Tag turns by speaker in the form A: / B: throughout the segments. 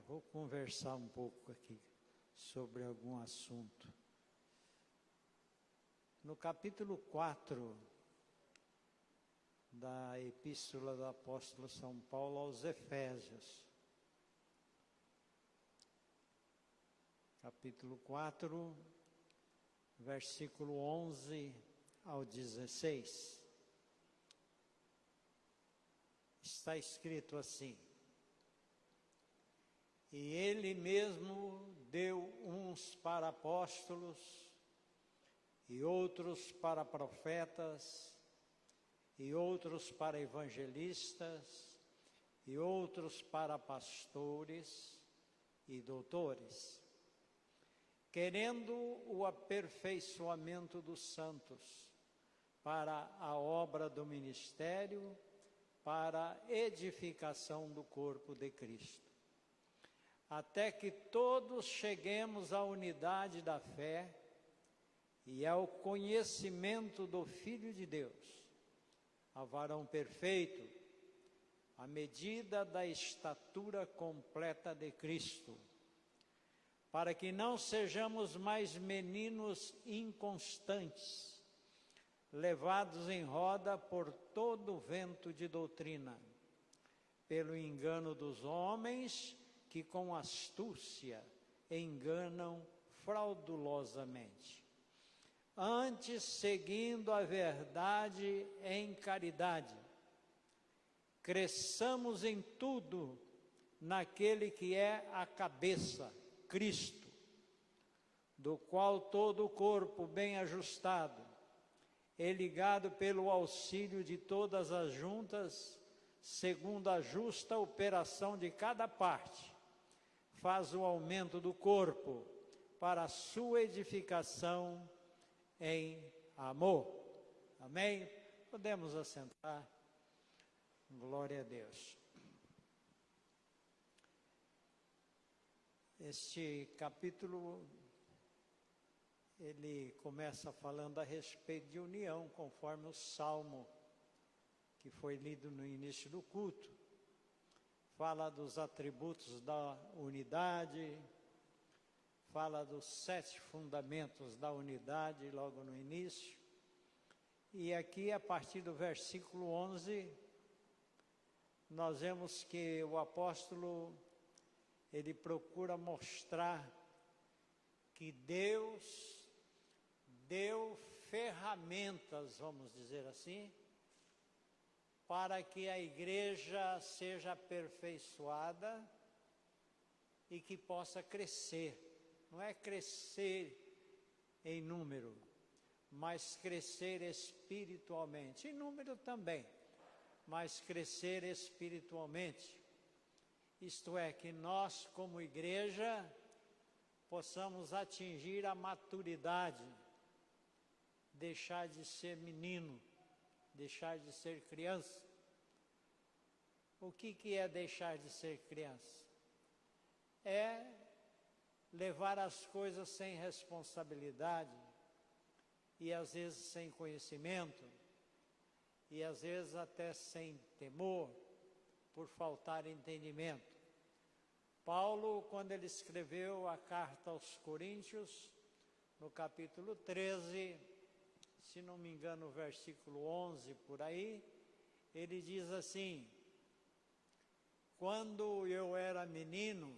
A: vou conversar um pouco aqui sobre algum assunto. No capítulo 4 da Epístola do Apóstolo São Paulo aos Efésios, capítulo 4, versículo 11 ao 16, está escrito assim: E ele mesmo deu uns para apóstolos, e outros para profetas, e outros para evangelistas, e outros para pastores e doutores, querendo o aperfeiçoamento dos santos, para a obra do ministério, para a edificação do corpo de Cristo, até que todos cheguemos à unidade da fé e ao conhecimento do Filho de Deus, a varão perfeito, à medida da estatura completa de Cristo, para que não sejamos mais meninos inconstantes, levados em roda por todo o vento de doutrina, pelo engano dos homens que com astúcia enganam fraudulosamente. Antes, seguindo a verdade em caridade, cresçamos em tudo naquele que é a cabeça, Cristo, do qual todo o corpo bem ajustado é ligado pelo auxílio de todas as juntas, segundo a justa operação de cada parte, faz o aumento do corpo para a sua edificação em amor. Amém? Podemos assentar. Glória a Deus. Este capítulo, ele começa falando a respeito de união, conforme o Salmo que foi lido no início do culto. Fala dos atributos da unidade, fala dos 7 fundamentos da unidade logo no início. E aqui, a partir do versículo 11, nós vemos que o apóstolo, ele procura mostrar que Deus deu ferramentas, vamos dizer assim, para que a igreja seja aperfeiçoada e que possa crescer. Não é crescer em número, mas crescer espiritualmente. Em número também, mas crescer espiritualmente. Isto é, que nós como igreja possamos atingir a maturidade, deixar de ser menino, deixar de ser criança. O que é deixar de ser criança? É levar as coisas sem responsabilidade, e às vezes sem conhecimento, e às vezes até sem temor, por faltar entendimento. Paulo, quando ele escreveu a carta aos Coríntios, no capítulo 13, se não me engano, o versículo 11, por aí, ele diz assim: quando eu era menino,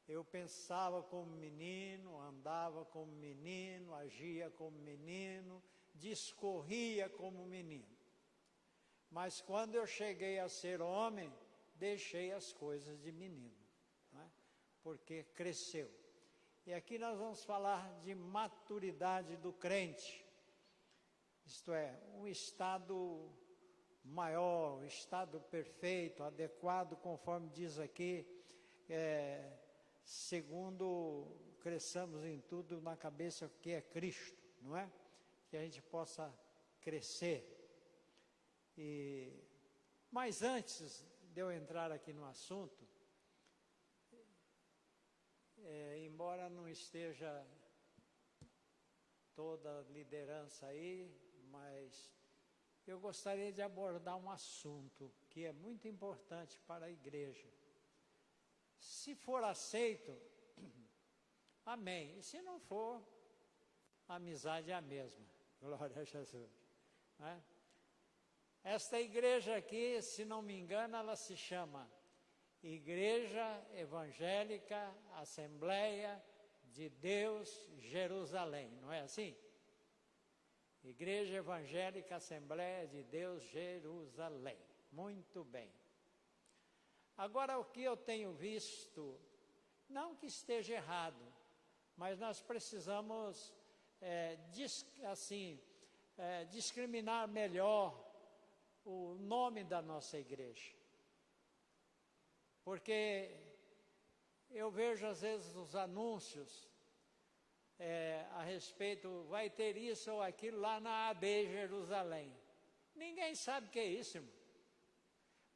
A: eu pensava como menino, andava como menino, agia como menino, discorria como menino. Mas quando eu cheguei a ser homem, deixei as coisas de menino, não é? Porque cresceu. E aqui nós vamos falar de maturidade do crente, isto é, um estado maior, um estado perfeito, adequado, conforme diz aqui, segundo cresçamos em tudo na cabeça que é Cristo, não é? Que a gente possa crescer. Mas antes de eu entrar aqui no assunto, embora não esteja toda a liderança aí, mas eu gostaria de abordar um assunto que é muito importante para a igreja. Se for aceito, amém. E se não for, a amizade é a mesma. Glória a Jesus. Né? Esta igreja aqui, se não me engano, ela se chama Igreja Evangélica Assembleia de Deus Jerusalém, não é assim? Igreja Evangélica Assembleia de Deus Jerusalém. Muito bem. Agora, o que eu tenho visto, não que esteja errado, mas nós precisamos, discriminar melhor o nome da nossa igreja. Porque eu vejo às vezes os anúncios a respeito, vai ter isso ou aquilo lá na AB Jerusalém. Ninguém sabe o que é isso, irmão.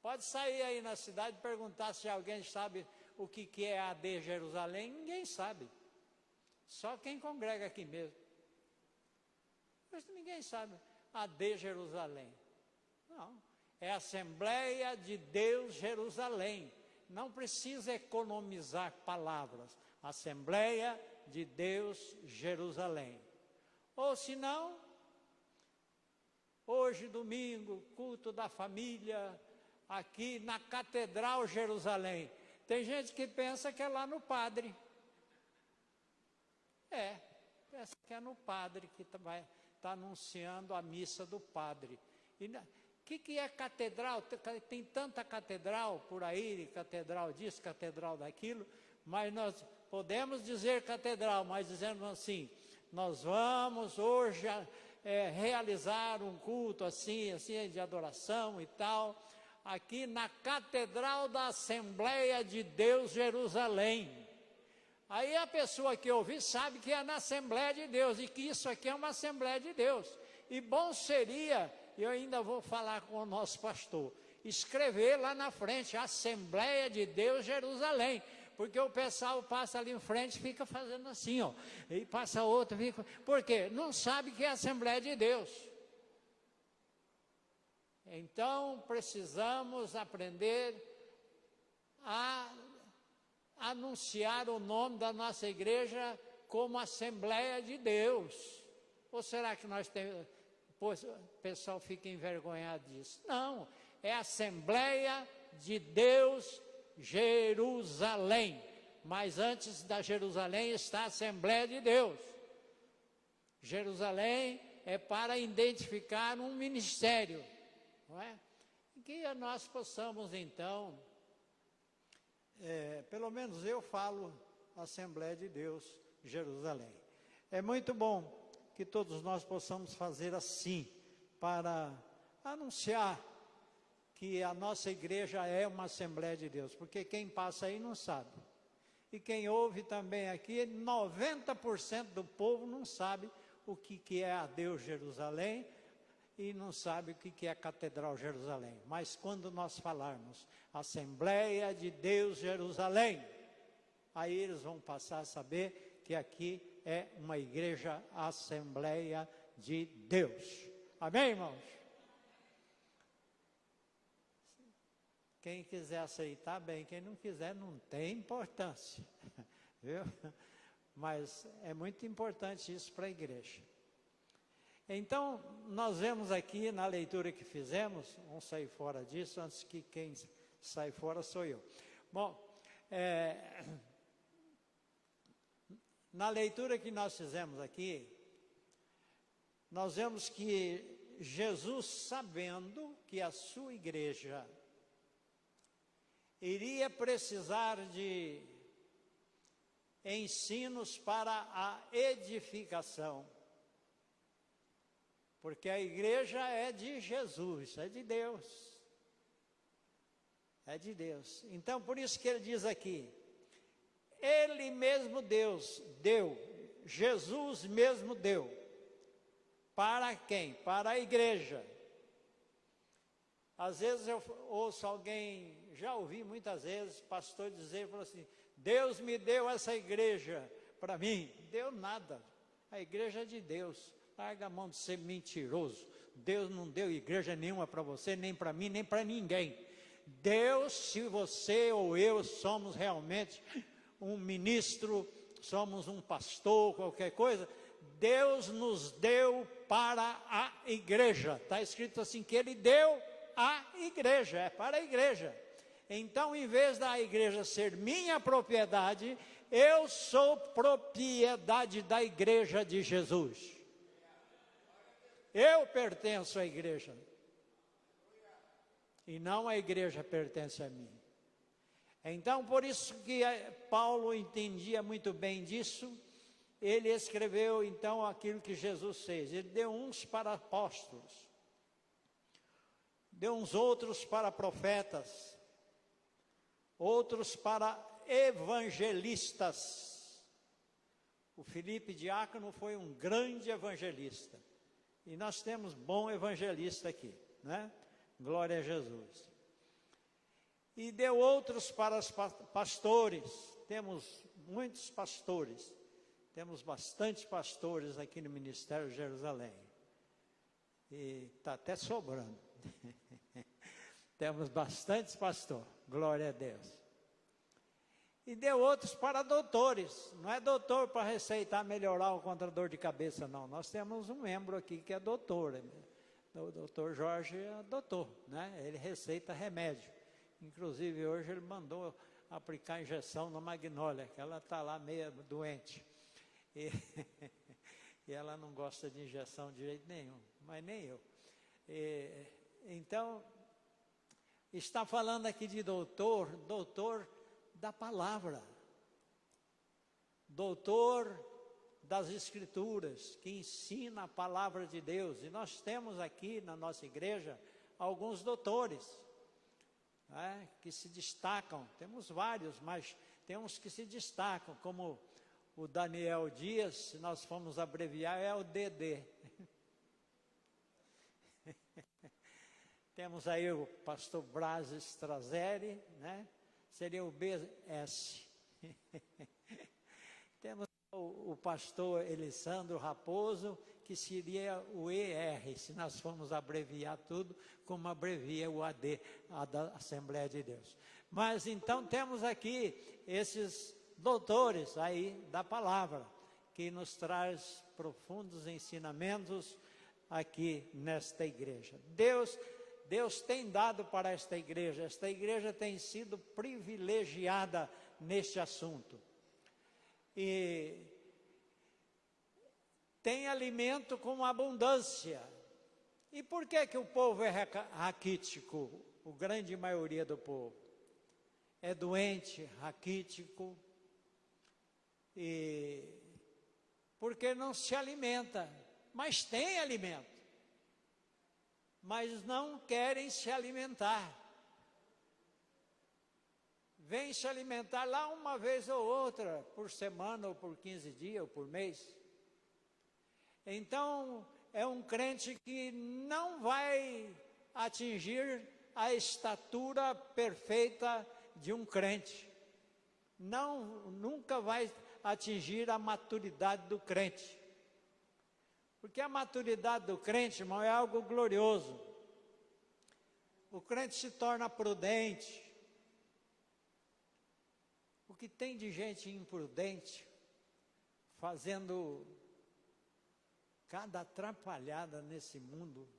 A: Pode sair aí na cidade e perguntar se alguém sabe o que é a AD Jerusalém. Ninguém sabe. Só quem congrega aqui mesmo. Mas ninguém sabe AD Jerusalém. Não. É Assembleia de Deus Jerusalém. Não precisa economizar palavras. Assembleia de Deus Jerusalém. Ou se não, hoje domingo, culto da família, aqui na Catedral Jerusalém. Tem gente que pensa que é lá no Padre. Pensa que é no Padre que está anunciando a missa do Padre. E que é catedral? Tem tanta catedral por aí, catedral disso, catedral daquilo, mas nós podemos dizer catedral, mas dizendo assim, nós vamos hoje realizar um culto assim de adoração e tal, aqui na Catedral da Assembleia de Deus Jerusalém. Aí a pessoa que ouvir sabe que é na Assembleia de Deus e que isso aqui é uma Assembleia de Deus. E bom seria, eu ainda vou falar com o nosso pastor, escrever lá na frente, Assembleia de Deus Jerusalém. Porque o pessoal passa ali em frente e fica fazendo assim, ó. E passa outro, fica... Por quê? Não sabe que é a Assembleia de Deus. Então, precisamos aprender a anunciar o nome da nossa igreja como Assembleia de Deus. Ou será que nós temos... Pois, o pessoal fica envergonhado disso. Não, é Assembleia de Deus Jerusalém. Mas antes da Jerusalém está a Assembleia de Deus. Jerusalém é para identificar um ministério. Não é? Que nós possamos então, pelo menos eu falo Assembleia de Deus, Jerusalém. É muito bom que todos nós possamos fazer assim, para anunciar que a nossa igreja é uma Assembleia de Deus, porque quem passa aí não sabe. E quem ouve também aqui, 90% do povo não sabe o que é a Deus Jerusalém, e não sabe o que é a Catedral Jerusalém. Mas quando nós falarmos Assembleia de Deus Jerusalém, aí eles vão passar a saber que aqui é uma igreja Assembleia de Deus. Amém, irmãos? Quem quiser aceitar, bem. Quem não quiser, não tem importância. Viu? Mas é muito importante isso para a igreja. Então, nós vemos aqui na leitura que fizemos, vamos sair fora disso, antes que quem sai fora sou eu. Bom, na leitura que nós fizemos aqui, nós vemos que Jesus, sabendo que a sua igreja iria precisar de ensinos para a edificação, porque a igreja é de Jesus, é de Deus. É de Deus. Então, por isso que ele diz aqui, Ele mesmo Deus deu, Jesus mesmo deu. Para quem? Para a igreja. Às vezes eu ouço alguém, já ouvi muitas vezes, pastor dizer, falou assim, Deus me deu essa igreja para mim. Deu nada, a igreja é de Deus. Larga a mão de ser mentiroso. Deus não deu igreja nenhuma para você, nem para mim, nem para ninguém. Deus, se você ou eu somos realmente um ministro, somos um pastor, qualquer coisa, Deus nos deu para a igreja. Está escrito assim, que Ele deu a igreja, é para a igreja. Então, em vez da igreja ser minha propriedade, eu sou propriedade da igreja de Jesus. Eu pertenço à igreja. E não a igreja pertence a mim. Então, por isso que Paulo entendia muito bem disso, ele escreveu então aquilo que Jesus fez. Ele deu uns para apóstolos, deu uns outros para profetas, outros para evangelistas. O Filipe Diácono foi um grande evangelista. E nós temos bom evangelista aqui, né? Glória a Jesus. E deu outros para os pastores. Temos muitos pastores. Temos bastante pastores aqui no Ministério de Jerusalém. E está até sobrando. Temos bastantes pastores. Glória a Deus. E deu outros para doutores. Não é doutor para receitar melhorar contra dor de cabeça, não. Nós temos um membro aqui que é doutor. O doutor Jorge é doutor, né? Ele receita remédio. Inclusive, hoje ele mandou aplicar injeção na Magnólia, que ela está lá meio doente. E ela não gosta de injeção de jeito nenhum, mas nem eu. Então, está falando aqui de doutor da palavra. Doutor das Escrituras, que ensina a palavra de Deus. E nós temos aqui na nossa igreja alguns doutores, né, que se destacam. Temos vários, mas tem uns que se destacam, como o Daniel Dias, se nós formos abreviar, é o DD. Temos aí o pastor Braz Strazeri, né, seria o BS. Temos o pastor Elisandro Raposo, que seria o ER, se nós formos abreviar tudo, como abrevia o AD, a da Assembleia de Deus. Mas então temos aqui esses doutores aí da palavra, que nos traz profundos ensinamentos aqui nesta igreja. Deus tem dado para esta igreja tem sido privilegiada neste assunto. E tem alimento com abundância. E por que o povo é raquítico? A grande maioria do povo é doente, raquítico, e porque não se alimenta, mas tem alimento, mas não querem se alimentar. Vem se alimentar lá uma vez ou outra, por semana, ou por 15 dias, ou por mês. Então, é um crente que não vai atingir a estatura perfeita de um crente. Nunca vai atingir a maturidade do crente. Porque a maturidade do crente, irmão, é algo glorioso. O crente se torna prudente. O que tem de gente imprudente, fazendo cada atrapalhada nesse mundo,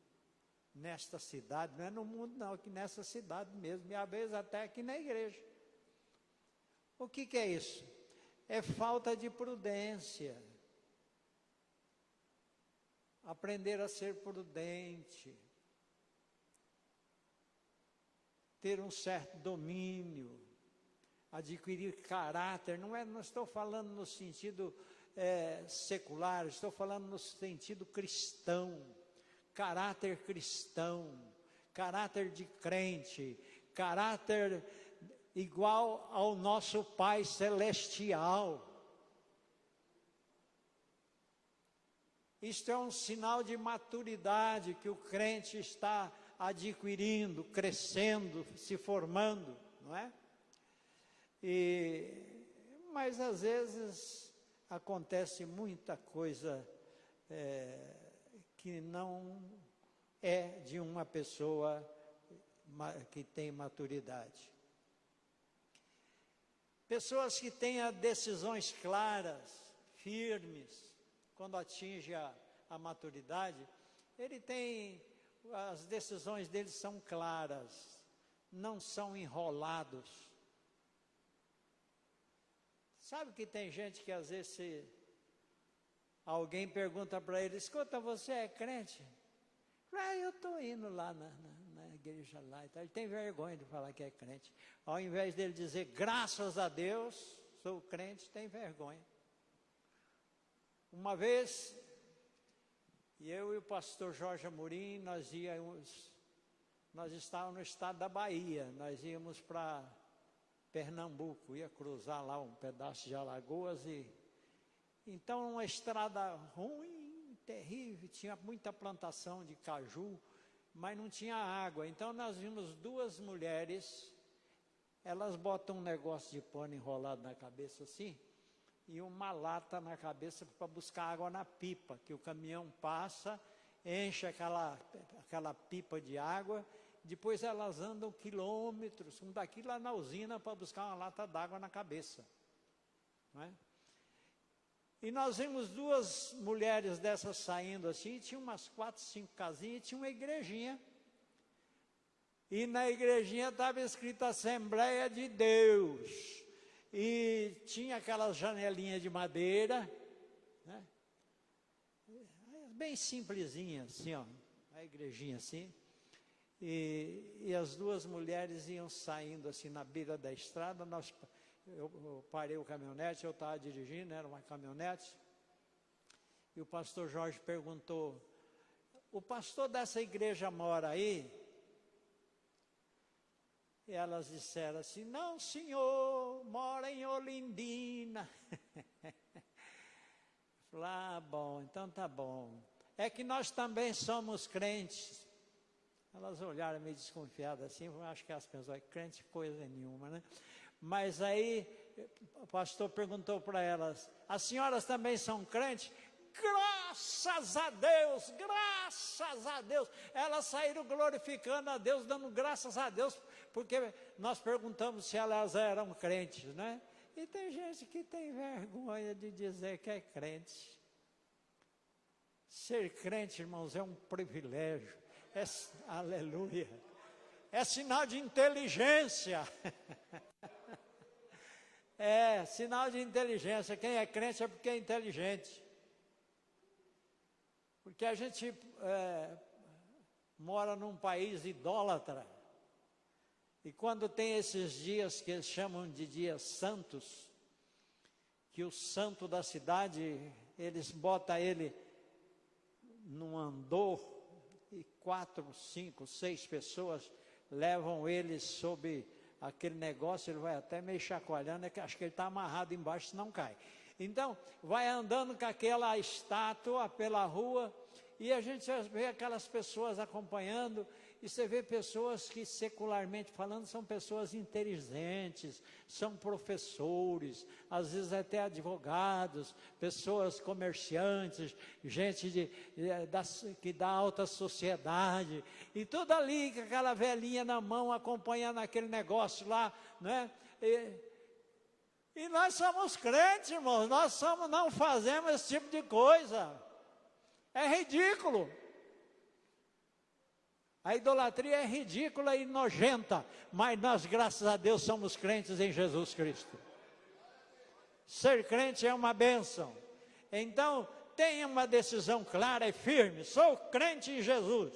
A: nesta cidade, não é no mundo não, aqui nessa cidade mesmo, e às vezes até aqui na igreja. O que é isso? É falta de prudência. Aprender a ser prudente, ter um certo domínio, adquirir caráter. Não estou falando no sentido secular, estou falando no sentido cristão, caráter de crente, caráter igual ao nosso Pai Celestial. Isto é um sinal de maturidade que o crente está adquirindo, crescendo, se formando, não é? Mas às vezes acontece muita coisa que não é de uma pessoa que têm maturidade. Pessoas que tenham decisões claras, firmes, quando atinge a maturidade, as decisões deles são claras, não são enrolados. Sabe que tem gente que às vezes alguém pergunta para ele, escuta, você é crente? Eu estou indo lá na igreja lá e tal. Ele tem vergonha de falar que é crente. Ao invés dele dizer, graças a Deus, sou crente, tem vergonha. Uma vez, eu e o pastor Jorge Amorim, nós estávamos no estado da Bahia, nós íamos para Pernambuco, ia cruzar lá um pedaço de Alagoas então uma estrada ruim, terrível, tinha muita plantação de caju, mas não tinha água. Então nós vimos duas mulheres, elas botam um negócio de pano enrolado na cabeça assim, e uma lata na cabeça para buscar água na pipa, que o caminhão passa, enche aquela pipa de água, depois elas andam quilômetros, daqui lá na usina, para buscar uma lata d'água na cabeça. Não é? E nós vimos duas mulheres dessas saindo assim, tinha umas 4, 5 casinhas, e tinha uma igrejinha. E na igrejinha estava escrito Assembleia de Deus. E tinha aquelas janelinhas de madeira, né? Bem simplesinha assim, ó, a igrejinha assim. E as duas mulheres iam saindo assim na beira da estrada, eu parei o caminhonete, eu estava dirigindo, era uma caminhonete, e o pastor Jorge perguntou, o pastor dessa igreja mora aí? E elas disseram assim, não senhor, mora em Olindina. Falei, bom, então tá bom. É que nós também somos crentes. Elas olharam meio desconfiadas assim, eu acho que as pessoas, crente coisa nenhuma, né? Mas aí o pastor perguntou para elas, as senhoras também são crentes? Graças a Deus, graças a Deus. Elas saíram glorificando a Deus, dando graças a Deus, porque nós perguntamos se elas eram crentes, né? E tem gente que tem vergonha de dizer que é crente. Ser crente, irmãos, é um privilégio. Aleluia. É sinal de inteligência. É sinal de inteligência. Quem é crente é porque é inteligente. Porque a gente mora num país idólatra. E quando tem esses dias que eles chamam de dias santos, que o santo da cidade, eles botam ele num andor, e 4, 5, 6 pessoas levam ele sob aquele negócio, ele vai até meio chacoalhando, acho que ele está amarrado embaixo, senão cai. Então, vai andando com aquela estátua pela rua, e a gente vê aquelas pessoas acompanhando, e você vê pessoas que, secularmente falando, são pessoas inteligentes, são professores, às vezes até advogados, pessoas comerciantes, gente que dá alta sociedade, e tudo ali com aquela velhinha na mão, acompanhando aquele negócio lá, né? E nós somos crentes, irmãos, não fazemos esse tipo de coisa. É ridículo. A idolatria é ridícula e nojenta, mas nós, graças a Deus, somos crentes em Jesus Cristo. Ser crente é uma bênção. Então, tenha uma decisão clara e firme. Sou crente em Jesus.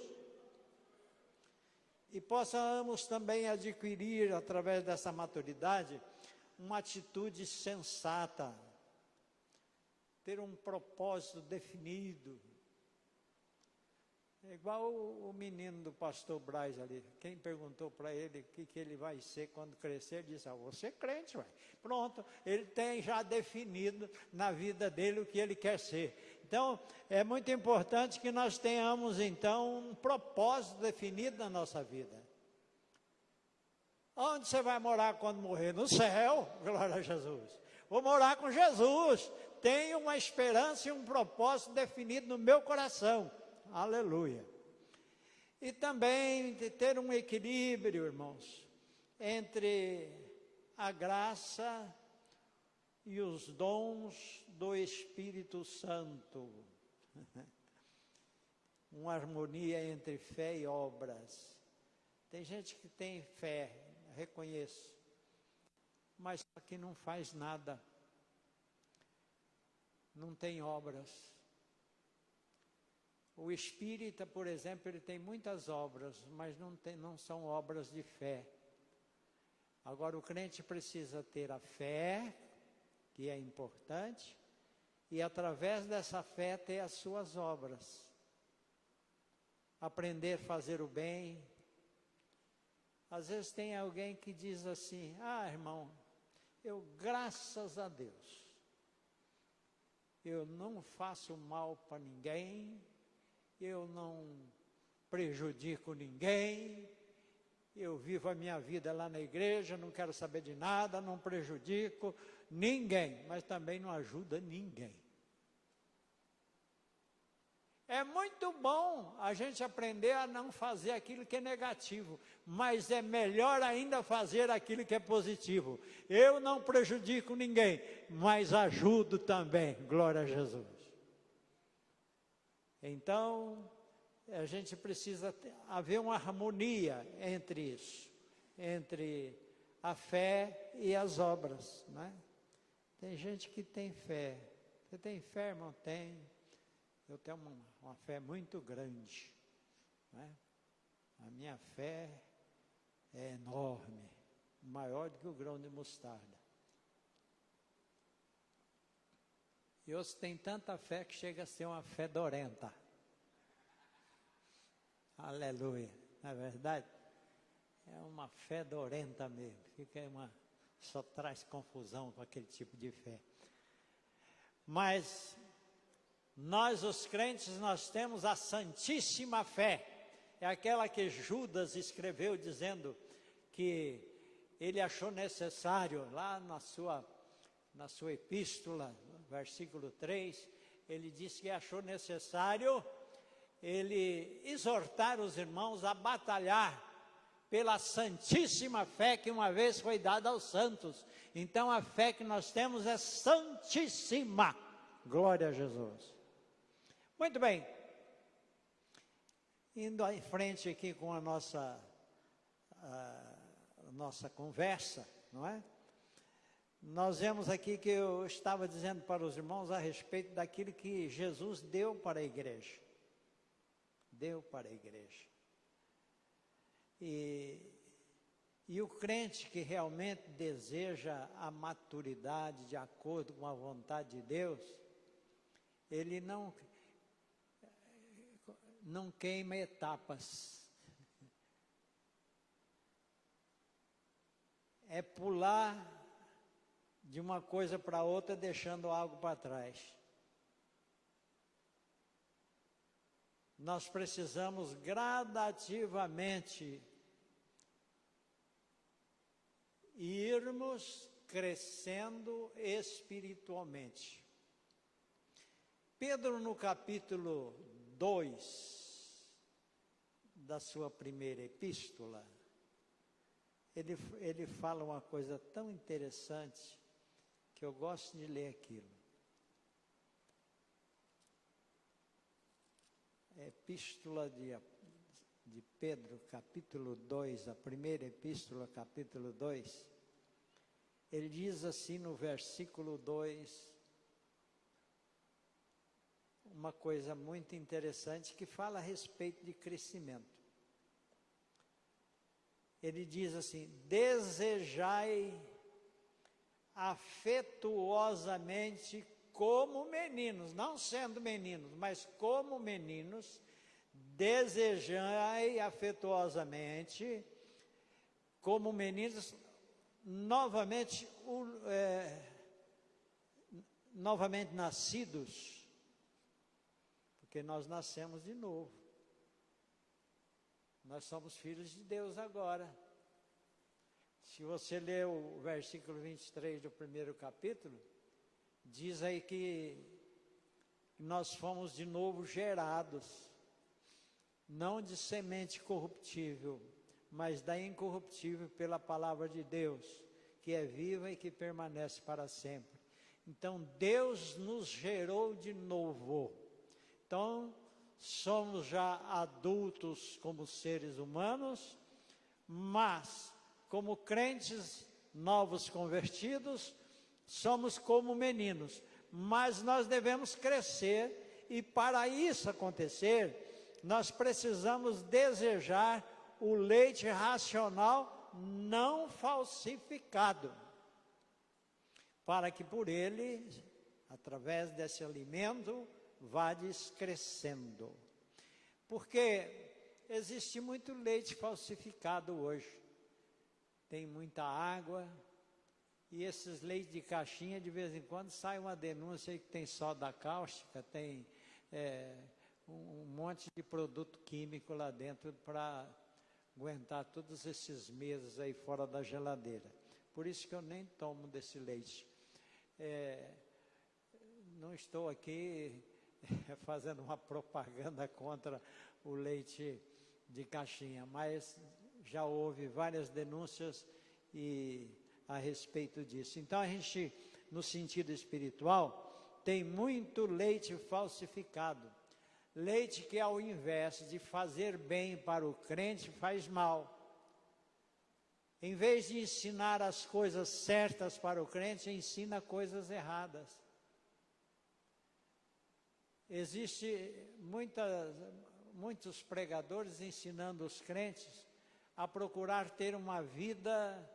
A: E possamos também adquirir, através dessa maturidade, uma atitude sensata. Ter um propósito definido. É igual o menino do pastor Braz ali. Quem perguntou para ele o que ele vai ser quando crescer, ele disse, você é crente, ué. Pronto, ele tem já definido na vida dele o que ele quer ser. Então, é muito importante que nós tenhamos, então, um propósito definido na nossa vida. Onde você vai morar quando morrer? No céu, glória a Jesus. Vou morar com Jesus. Tenho uma esperança e um propósito definido no meu coração. Aleluia. E também de ter um equilíbrio, irmãos, entre a graça e os dons do Espírito Santo. Uma harmonia entre fé e obras. Tem gente que tem fé, reconheço, mas que não faz nada, não tem obras. O espírita, por exemplo, ele tem muitas obras, mas não são obras de fé. Agora, o crente precisa ter a fé, que é importante, e através dessa fé ter as suas obras. Aprender a fazer o bem. Às vezes tem alguém que diz assim: irmão, eu, graças a Deus, eu não faço mal para ninguém, eu não prejudico ninguém, eu vivo a minha vida lá na igreja, não quero saber de nada, não prejudico ninguém, mas também não ajuda ninguém. É muito bom a gente aprender a não fazer aquilo que é negativo, mas é melhor ainda fazer aquilo que é positivo. Eu não prejudico ninguém, mas ajudo também, glória a Jesus. Então, a gente precisa haver uma harmonia entre isso, entre a fé e as obras, né? Tem gente que tem fé. Você tem fé, irmão? Tem. Eu tenho uma fé muito grande, né? A minha fé é enorme, maior do que o grão de mostarda. E outros têm tanta fé que chega a ser uma fedorenta. Aleluia, não é verdade? É uma fedorenta mesmo, só traz confusão com aquele tipo de fé. Mas nós, os crentes, nós temos a santíssima fé. É aquela que Judas escreveu dizendo que ele achou necessário, lá na sua epístola, versículo 3, ele disse que achou necessário ele exortar os irmãos a batalhar pela santíssima fé que uma vez foi dada aos santos. Então a fé que nós temos é santíssima. Glória a Jesus. Muito bem, indo em frente aqui com a nossa conversa, não é? Nós vemos aqui que eu estava dizendo para os irmãos a respeito daquilo que Jesus deu para a igreja. Deu para a igreja. E o crente que realmente deseja a maturidade de acordo com a vontade de Deus, ele não queima etapas. É pular de uma coisa para outra, deixando algo para trás. Nós precisamos gradativamente irmos crescendo espiritualmente. Pedro, no capítulo 2 da sua primeira epístola, ele fala uma coisa tão interessante que eu gosto de ler aquilo. Epístola de Pedro, capítulo 2, a primeira epístola, capítulo 2, ele diz assim no versículo 2, uma coisa muito interessante que fala a respeito de crescimento. Ele diz assim: desejai afetuosamente como meninos, não sendo meninos, mas como meninos, desejai afetuosamente como meninos, novamente nascidos, porque nós nascemos de novo. Nós somos filhos de Deus agora. Se você ler o versículo 23 do primeiro capítulo, diz aí que nós fomos de novo gerados. não de semente corruptível, mas da incorruptível pela palavra de Deus, que é viva e que permanece para sempre. Então, Deus nos gerou de novo. Então, somos já adultos como seres humanos, mas, como crentes novos convertidos, somos como meninos. Mas nós devemos crescer, e para isso acontecer, nós precisamos desejar o leite racional não falsificado, para que por ele, através desse alimento, vades crescendo. Porque existe muito leite falsificado hoje. Tem muita água, e esses leites de caixinha, de vez em quando, sai uma denúncia aí que tem soda cáustica, tem um monte de produto químico lá dentro para aguentar todos esses meses aí fora da geladeira. Por isso que eu nem tomo desse leite. Não estou aqui fazendo uma propaganda contra o leite de caixinha, mas já houve várias denúncias a respeito disso. Então a gente, no sentido espiritual, tem muito leite falsificado. Leite que, ao invés de fazer bem para o crente, faz mal. Em vez de ensinar as coisas certas para o crente, ensina coisas erradas. Existem muitos pregadores ensinando os crentes a procurar ter uma vida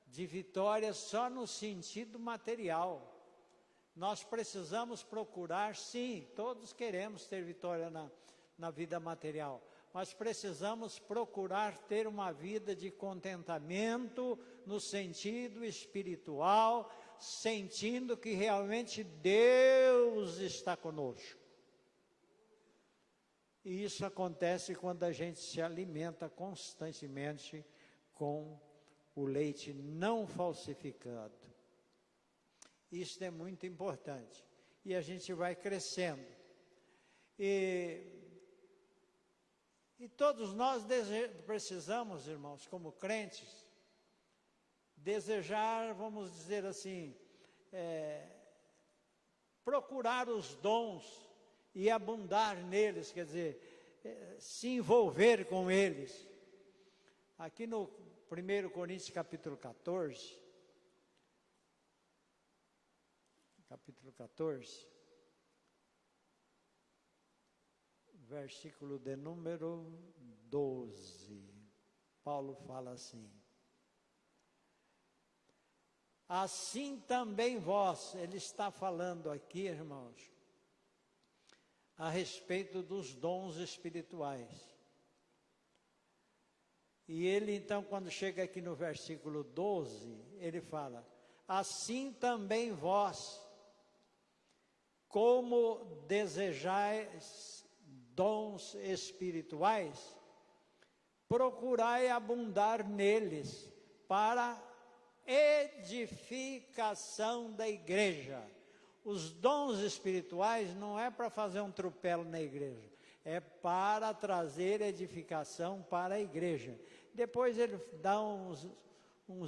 A: de vitória só no sentido material. Nós precisamos procurar, sim, todos queremos ter vitória na vida material, mas precisamos procurar ter uma vida de contentamento no sentido espiritual, sentindo que realmente Deus está conosco. E isso acontece quando a gente se alimenta constantemente com o leite não falsificado. Isso é muito importante. E a gente vai crescendo. E todos nós precisamos, irmãos, como crentes, desejar, vamos dizer assim, procurar os dons e abundar neles, quer dizer, se envolver com eles. Aqui no 1 Coríntios capítulo 14, versículo de número 12, Paulo fala assim: assim também vós, ele está falando aqui, irmãos, a respeito dos dons espirituais. E ele então, quando chega aqui no versículo 12, ele fala: assim também vós, como desejais dons espirituais, procurai abundar neles para edificação da igreja. Os dons espirituais não é para fazer um tropelo na igreja, é para trazer edificação para a igreja. Depois ele dá uns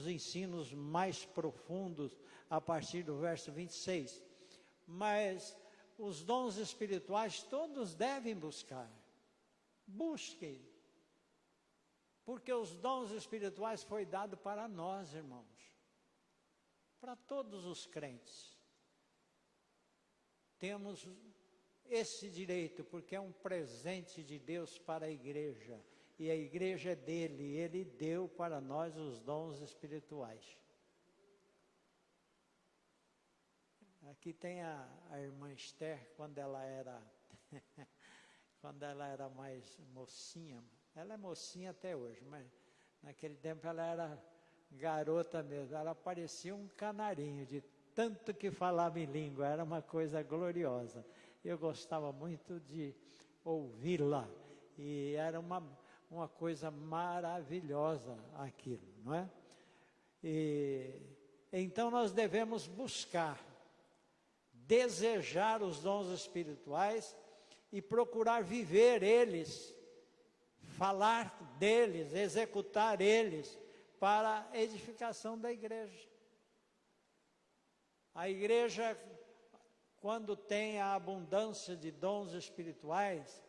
A: ensinos mais profundos a partir do verso 26. Mas os dons espirituais todos devem buscar. Busquem. Porque os dons espirituais foi dado para nós, irmãos. Para todos os crentes. Temos esse direito, porque é um presente de Deus para a igreja. E a igreja é dele, ele deu para nós os dons espirituais. Aqui tem a irmã Esther, quando ela era mais mocinha. Ela é mocinha até hoje, mas naquele tempo ela era garota mesmo. Ela parecia um canarinho, de tanto que falava em língua, era uma coisa gloriosa. Eu gostava muito de ouvi-la, e era uma coisa maravilhosa aquilo, não é? E então nós devemos buscar, desejar os dons espirituais e procurar viver eles falar deles, executar eles para a edificação da igreja. A igreja, quando tem a abundância de dons espirituais,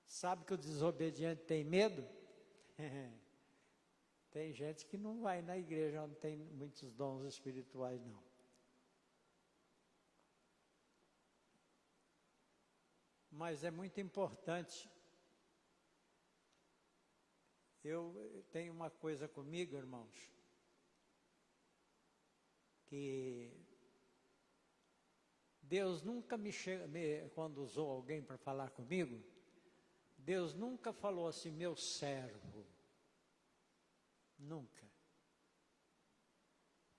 A: sabe que o desobediente tem medo? Tem gente que não vai na igreja onde tem muitos dons espirituais, não. Mas é muito importante. Eu tenho uma coisa comigo, irmãos, que Deus nunca quando usou alguém para falar comigo, Deus nunca falou assim, meu servo. Nunca.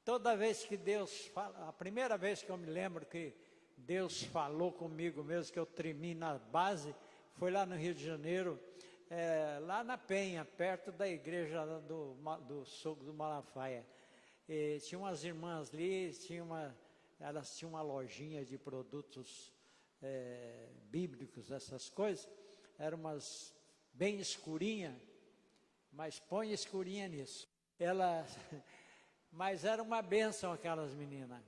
A: Toda vez que Deus fala, a primeira vez que eu me lembro que Deus falou comigo mesmo, que eu tremi na base, foi lá no Rio de Janeiro, lá na Penha, perto da igreja do Sogro do Malafaia. E tinha umas irmãs ali, elas tinham uma lojinha de produtos bíblicos, essas coisas, eram umas bem escurinhas, mas põe escurinha nisso. Mas era uma bênção aquelas meninas.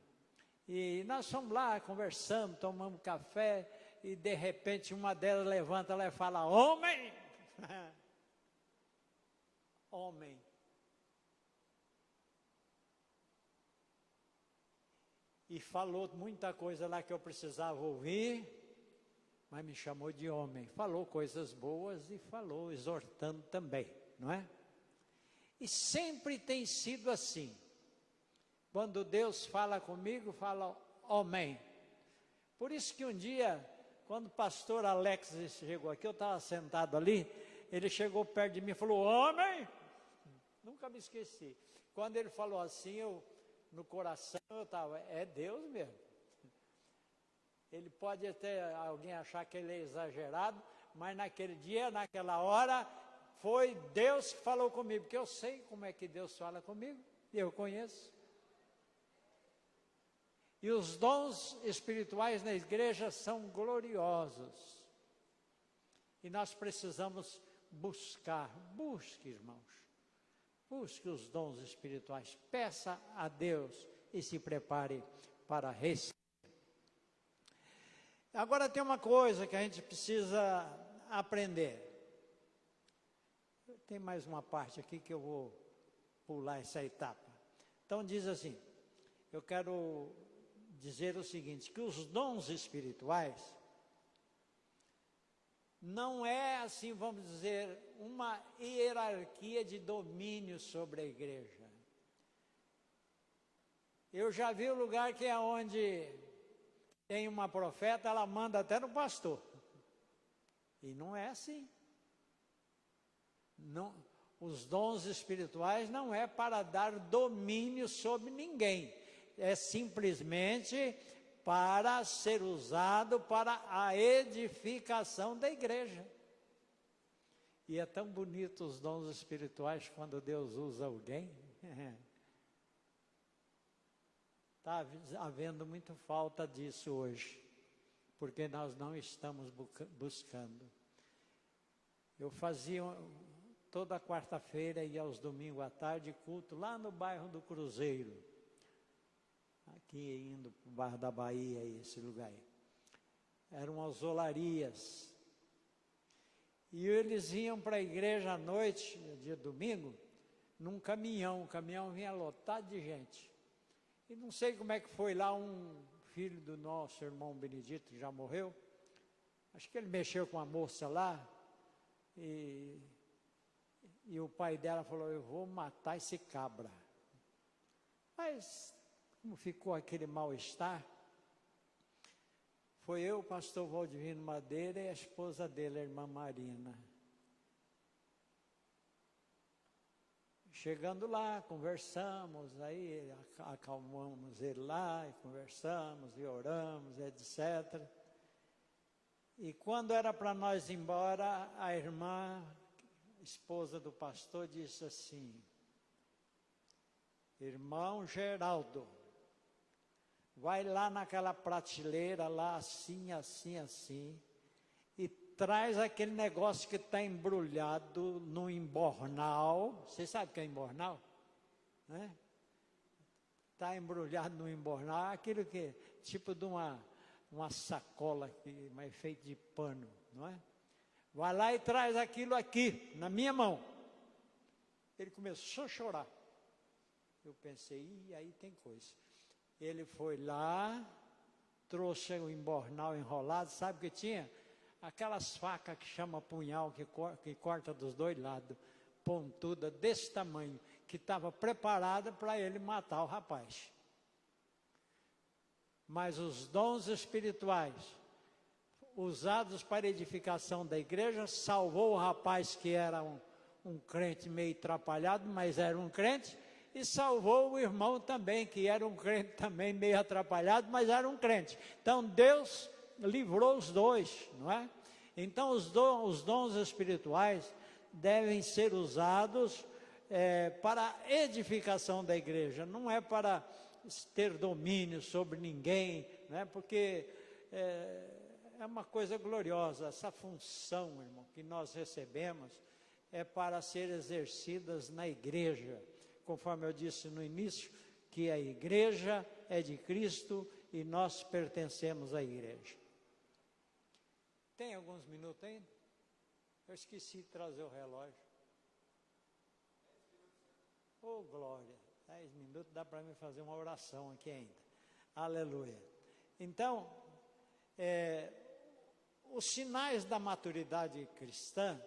A: E nós fomos lá, conversamos, tomamos café, e de repente uma delas levanta, ela fala, homem! Homem. E falou muita coisa lá que eu precisava ouvir, mas me chamou de homem. Falou coisas boas e falou exortando também, não é? E sempre tem sido assim. Quando Deus fala comigo, fala homem. Por isso que um dia, quando o pastor Alex chegou aqui, eu estava sentado ali, ele chegou perto de mim e falou, homem! Nunca me esqueci. Quando ele falou assim, no coração eu estava, é Deus mesmo. Ele pode até alguém achar que ele é exagerado, mas naquele dia, naquela hora, foi Deus que falou comigo, porque eu sei como é que Deus fala comigo, eu conheço. E os dons espirituais na igreja são gloriosos. E nós precisamos busque, irmãos, busque os dons espirituais, peça a Deus e se prepare para receber. Agora tem uma coisa que a gente precisa aprender. Tem mais uma parte aqui que eu vou pular essa etapa. Então diz assim, eu quero dizer o seguinte, que os dons espirituais não é assim, vamos dizer, uma hierarquia de domínio sobre a igreja. Eu já vi um lugar que é onde tem uma profeta, ela manda até no pastor. E não é assim. Não, os dons espirituais não é para dar domínio sobre ninguém. É simplesmente para ser usado para a edificação da igreja. E é tão bonito os dons espirituais quando Deus usa alguém. Está havendo muita falta disso hoje, porque nós não estamos buscando. Eu fazia toda quarta-feira e aos domingos à tarde culto lá no bairro do Cruzeiro, aqui indo para o bairro da Bahia, esse lugar aí. Eram as olarias. E eles iam para a igreja à noite, dia domingo, num caminhão. O caminhão vinha lotado de gente. E não sei como é que foi lá, um filho do nosso irmão Benedito, que já morreu. Acho que ele mexeu com a moça lá. E o pai dela falou, eu vou matar esse cabra. Mas, como ficou aquele mal-estar, foi eu, o pastor Valdivino Madeira, e a esposa dele, a irmã Marina. Chegando lá, conversamos, aí acalmamos ele lá, e conversamos, e oramos, etc. E quando era para nós ir embora, a irmã, esposa do pastor, disse assim, irmão Geraldo, vai lá naquela prateleira lá, assim, assim, assim, e traz aquele negócio que está embrulhado no embornal. Vocês sabem o que é embornal? Né? Está embrulhado no embornal, aquilo que tipo de uma sacola que, mas feita de pano, não é? Vai lá e traz aquilo aqui, na minha mão. Ele começou a chorar. Eu pensei, aí tem coisa. Ele foi lá, trouxe o embornal enrolado, sabe o que tinha? Aquelas facas que chama punhal, que corta dos dois lados, pontuda, desse tamanho, que estava preparada para ele matar o rapaz. Mas os dons espirituais, usados para edificação da igreja, salvou o rapaz que era um crente meio atrapalhado, mas era um crente, e salvou o irmão também, que era um crente também meio atrapalhado, mas era um crente. Então Deus livrou os dois, não é? Então os dons espirituais devem ser usados para a edificação da igreja, não é para ter domínio sobre ninguém, não é? Porque é uma coisa gloriosa, essa função, irmão, que nós recebemos é para ser exercidas na igreja, conforme eu disse no início, que a igreja é de Cristo e nós pertencemos à igreja. Tem alguns minutos ainda? Eu esqueci de trazer o relógio. Oh, glória! 10 minutos dá para mim fazer uma oração aqui ainda. Aleluia! Então, os sinais da maturidade cristã,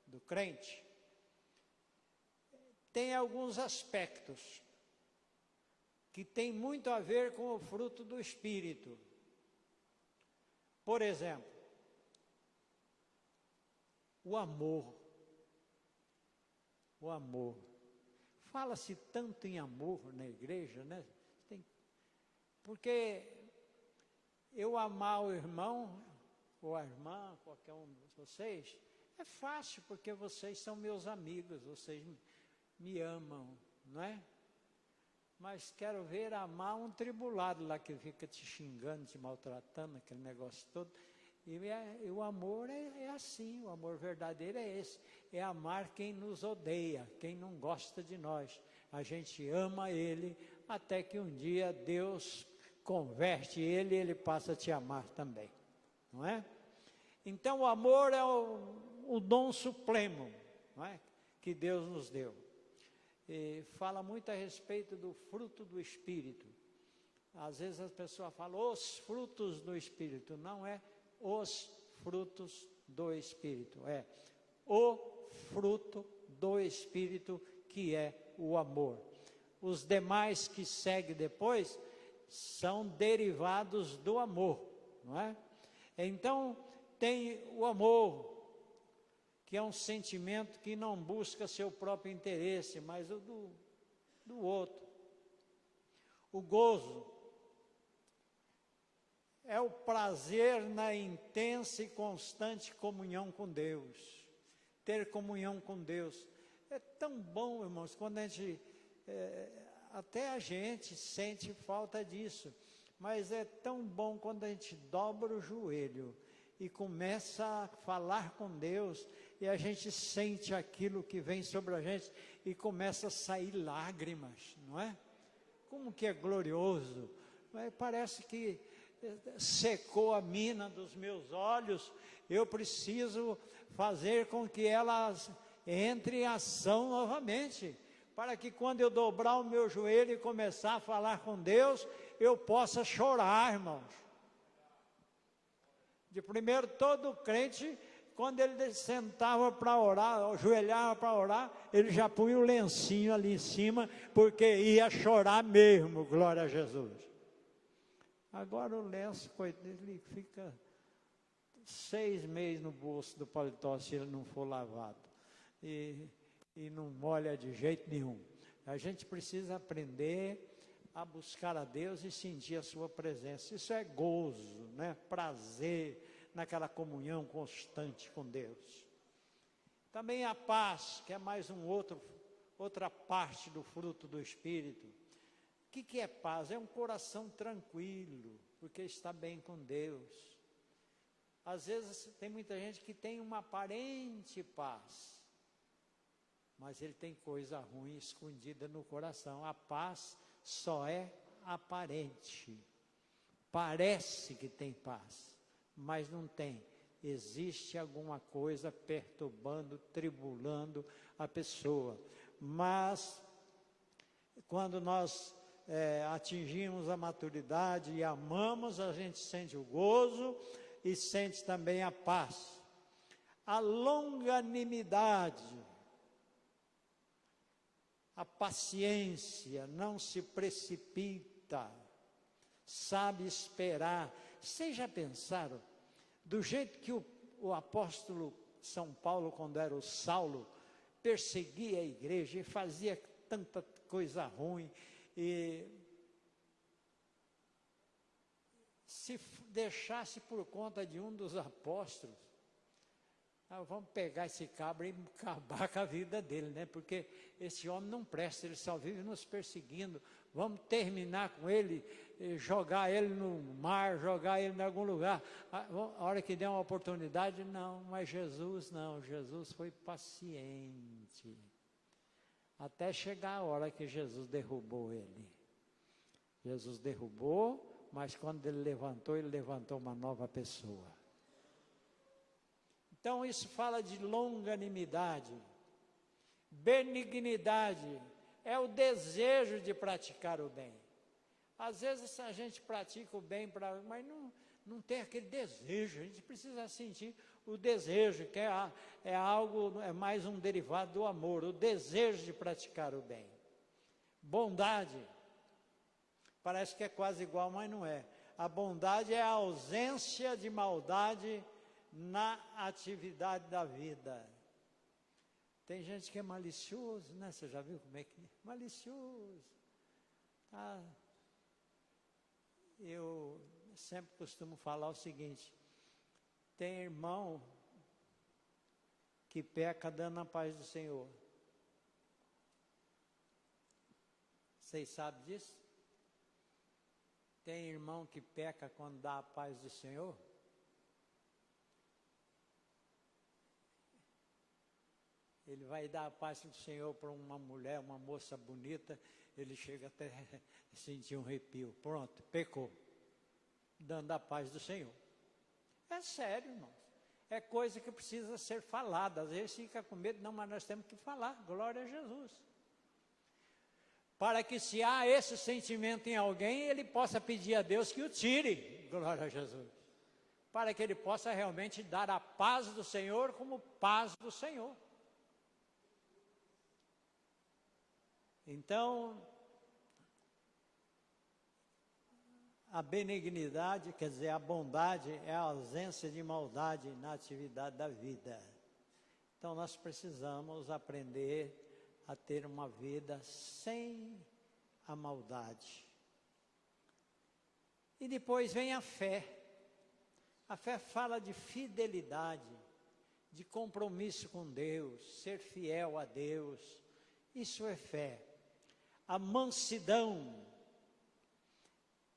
A: do crente, tem alguns aspectos que tem muito a ver com o fruto do Espírito. Por exemplo, o amor. O amor. Fala-se tanto em amor na igreja, né? Porque eu amar o irmão ou a irmã, qualquer um de vocês, é fácil, porque vocês são meus amigos, vocês me amam, não é? Mas quero ver amar um tribulado lá que fica te xingando, te maltratando, aquele negócio todo. E o amor é assim, o amor verdadeiro é esse, é amar quem nos odeia, quem não gosta de nós. A gente ama ele até que um dia Deus converte ele e ele passa a te amar também, não é? Então o amor é o dom supremo, não é? Que Deus nos deu. E fala muito a respeito do fruto do Espírito. Às vezes as pessoas falam os frutos do Espírito, não é os frutos do Espírito, é o fruto do Espírito, que é o amor. Os demais que seguem depois são derivados do amor, não é? Então tem o amor, que é um sentimento que não busca seu próprio interesse, mas o do outro. O gozo é o prazer na intensa e constante comunhão com Deus. Ter comunhão com Deus. É tão bom, irmãos, quando a gente, até a gente sente falta disso, mas é tão bom quando a gente dobra o joelho e começa a falar com Deus, e a gente sente aquilo que vem sobre a gente, e começa a sair lágrimas, não é? Como que é glorioso! Mas parece que secou a mina dos meus olhos, eu preciso fazer com que elas entrem em ação novamente, para que quando eu dobrar o meu joelho e começar a falar com Deus, eu possa chorar, irmãos. De primeiro, todo crente, quando ele sentava para orar, ajoelhava para orar, ele já punha o lencinho ali em cima, porque ia chorar mesmo, glória a Jesus. Agora o lenço, ele fica 6 meses no bolso do paletó, se ele não for lavado, e não molha de jeito nenhum. A gente precisa aprender a buscar a Deus e sentir a sua presença. Isso é gozo, né? Prazer naquela comunhão constante com Deus. Também a paz, que é mais outra parte do fruto do Espírito. O que é paz? É um coração tranquilo, porque está bem com Deus. Às vezes tem muita gente que tem uma aparente paz, mas ele tem coisa ruim escondida no coração. A paz só é aparente. Parece que tem paz, mas não tem. Existe alguma coisa perturbando, tribulando a pessoa. Mas, quando nós atingimos a maturidade e amamos, a gente sente o gozo e sente também a paz. A longanimidade, a paciência, não se precipita, sabe esperar. Vocês já pensaram, do jeito que o apóstolo São Paulo, quando era o Saulo, perseguia a igreja e fazia tanta coisa ruim, e se deixasse por conta de um dos apóstolos, vamos pegar esse cabra e acabar com a vida dele, né? Porque esse homem não presta, ele só vive nos perseguindo. Vamos terminar com ele, jogar ele no mar, jogar ele em algum lugar. A hora que der uma oportunidade, não, mas Jesus não, Jesus foi paciente. Até chegar a hora que Jesus derrubou ele. Jesus derrubou, mas quando ele levantou uma nova pessoa. Então isso fala de longanimidade, benignidade, é o desejo de praticar o bem. Às vezes a gente pratica o bem, mas não tem aquele desejo, a gente precisa sentir o desejo, que é algo, é mais um derivado do amor, o desejo de praticar o bem. Bondade, parece que é quase igual, mas não é. A bondade é a ausência de maldade na atividade da vida. Tem gente que é malicioso, né? Você já viu como é que é? Malicioso. Eu sempre costumo falar o seguinte: tem irmão que peca dando a paz do Senhor. Vocês sabem disso? Tem irmão que peca quando dá a paz do Senhor? Ele vai dar a paz do Senhor para uma mulher, uma moça bonita, ele chega até a sentir um arrepio. Pronto, pecou. Dando a paz do Senhor. É sério, irmãos. É coisa que precisa ser falada. Às vezes fica com medo, não, mas nós temos que falar. Glória a Jesus. Para que, se há esse sentimento em alguém, ele possa pedir a Deus que o tire. Glória a Jesus. Para que ele possa realmente dar a paz do Senhor como paz do Senhor. Então, a benignidade, quer dizer, a bondade, é a ausência de maldade na atividade da vida. Então, nós precisamos aprender a ter uma vida sem a maldade. E depois vem a fé. A fé fala de fidelidade, de compromisso com Deus, ser fiel a Deus. Isso é fé. A mansidão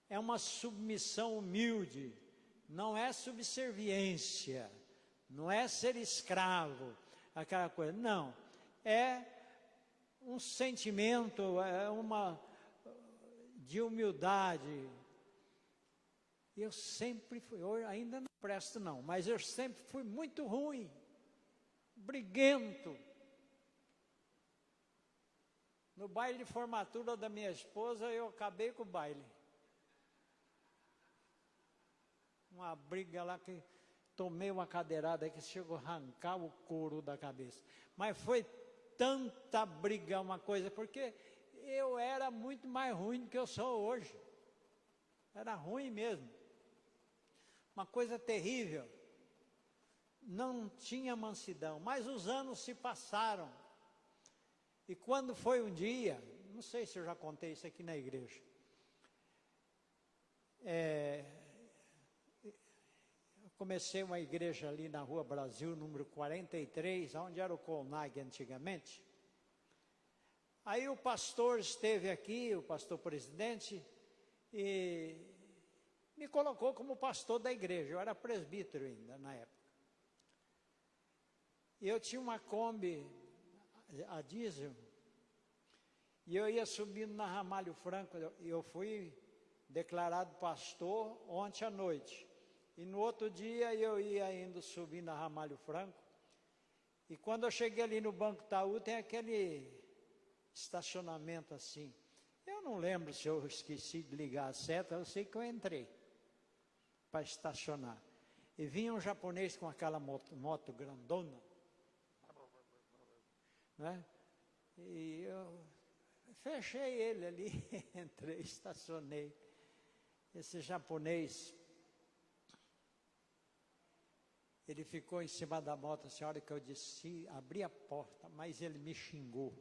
A: é uma submissão humilde, não é subserviência, não é ser escravo, aquela coisa, não, é um sentimento, de humildade. Eu sempre fui, eu ainda não presto não, mas eu sempre fui muito ruim, briguento. No baile de formatura da minha esposa, eu acabei com o baile. Uma briga lá que tomei uma cadeirada que chegou a arrancar o couro da cabeça. Mas foi tanta briga, uma coisa, porque eu era muito mais ruim do que eu sou hoje. Era ruim mesmo. Uma coisa terrível. Não tinha mansidão, mas os anos se passaram. E quando foi um dia, não sei se eu já contei isso aqui na igreja, eu comecei uma igreja ali na Rua Brasil, número 43, onde era o Colnag antigamente. Aí o pastor esteve aqui, o pastor presidente, e me colocou como pastor da igreja. Eu era presbítero ainda na época. E eu tinha uma Kombi a diesel, e eu ia subindo na Ramalho Franco. Eu fui declarado pastor ontem à noite, e no outro dia eu ia indo subindo na Ramalho Franco, e quando eu cheguei ali no Banco Itaú, tem aquele estacionamento assim. Eu não lembro se eu esqueci de ligar a seta, eu sei que eu entrei para estacionar. E vinha um japonês com aquela moto grandona, né? E eu fechei ele ali, entrei, estacionei. Esse japonês, ele ficou em cima da moto, a hora que eu disse, abri a porta, mas ele me xingou.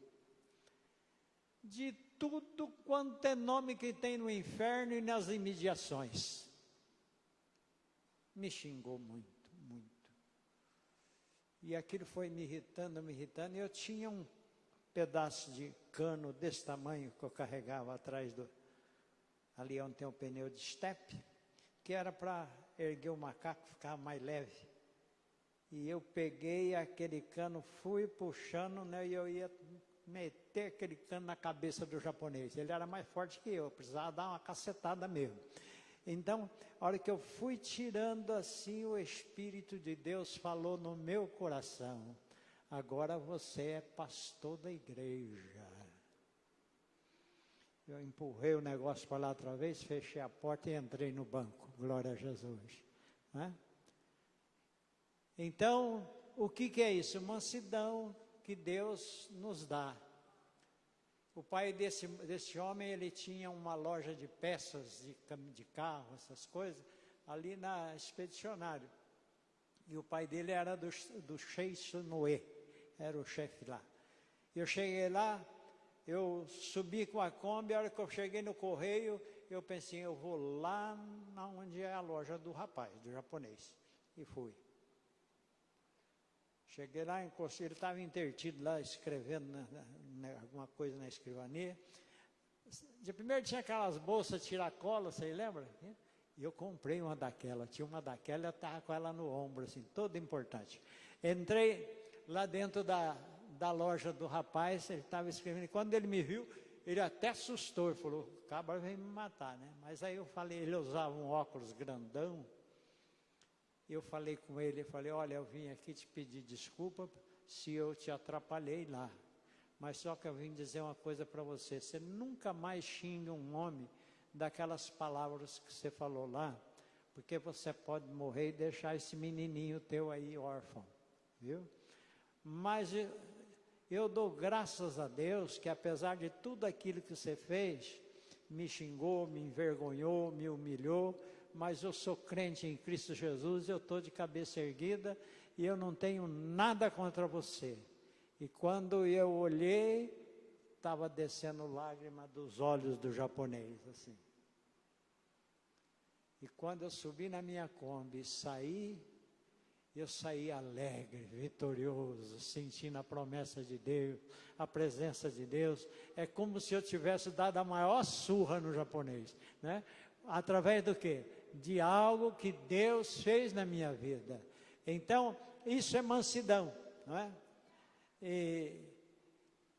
A: De tudo quanto é nome que tem no inferno e nas imediações. Me xingou muito, muito. E aquilo foi me irritando, e eu tinha um pedaço de cano desse tamanho que eu carregava atrás ali onde tem o pneu de estepe, que era para erguer o macaco, ficar mais leve. E eu peguei aquele cano, fui puxando, né, e eu ia meter aquele cano na cabeça do japonês. Ele era mais forte que eu precisava dar uma cacetada mesmo. Então, a hora que eu fui tirando assim, o Espírito de Deus falou no meu coração: agora você é pastor da igreja. Eu empurrei o negócio para lá outra vez, fechei a porta e entrei no banco. Glória a Jesus. Né? Então, o que é isso? Mansidão que Deus nos dá. O pai desse homem, ele tinha uma loja de peças de carro, essas coisas, ali na Expedicionário. E o pai dele era do Sheikh Noé, era o chefe lá. Eu cheguei lá, eu subi com a Kombi, a hora que eu cheguei no correio, eu pensei, eu vou lá onde é a loja do rapaz, do japonês. E fui. Cheguei lá, encostei, ele estava intertido lá, escrevendo alguma coisa na escrivania. De primeiro tinha aquelas bolsas tiracola, vocês lembram? E eu comprei uma daquela, tinha uma daquela, eu estava com ela no ombro, assim, toda importante. Entrei lá dentro da loja do rapaz, ele estava escrevendo, e quando ele me viu, ele até assustou, ele falou, o cabra veio me matar, né? Mas aí eu falei, ele usava um óculos grandão, eu falei com ele, olha, eu vim aqui te pedir desculpa se eu te atrapalhei lá, mas só que eu vim dizer uma coisa para você, você nunca mais xinga um homem daquelas palavras que você falou lá, porque você pode morrer e deixar esse menininho teu aí órfão, viu? Mas eu dou graças a Deus que apesar de tudo aquilo que você fez, me xingou, me envergonhou, me humilhou, mas eu sou crente em Cristo Jesus, eu estou de cabeça erguida e eu não tenho nada contra você. E quando eu olhei, estava descendo lágrima dos olhos do japonês, assim. E quando eu subi na minha Kombi e saí, eu saí alegre, vitorioso, sentindo a promessa de Deus, a presença de Deus. É como se eu tivesse dado a maior surra no japonês, né? Através do quê? De algo que Deus fez na minha vida. Então, isso é mansidão, não é? E,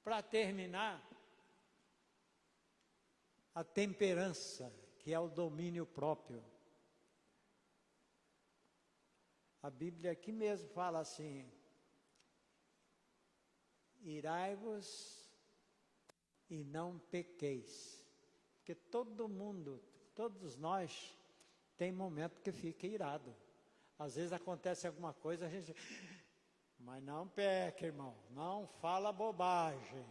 A: para terminar, a temperança, que é o domínio próprio. A Bíblia aqui mesmo fala assim, irai-vos e não pequeis. Porque todo mundo, todos nós, tem momento que fica irado. Às vezes acontece alguma coisa, a gente... Mas não peca, irmão, não fala bobagem,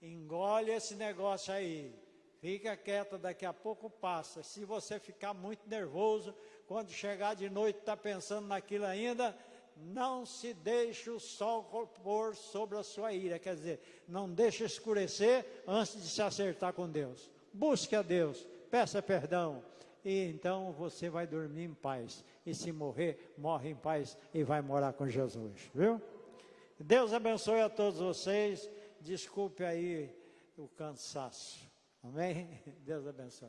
A: engole esse negócio aí, fica quieto, daqui a pouco passa. Se você ficar muito nervoso, quando chegar de noite está pensando naquilo ainda, não se deixe o sol pôr sobre a sua ira, quer dizer, não deixe escurecer antes de se acertar com Deus. Busque a Deus, peça perdão, e então você vai dormir em paz. E se morrer, morre em paz e vai morar com Jesus, viu? Deus abençoe a todos vocês, desculpe aí o cansaço, amém? Deus abençoe.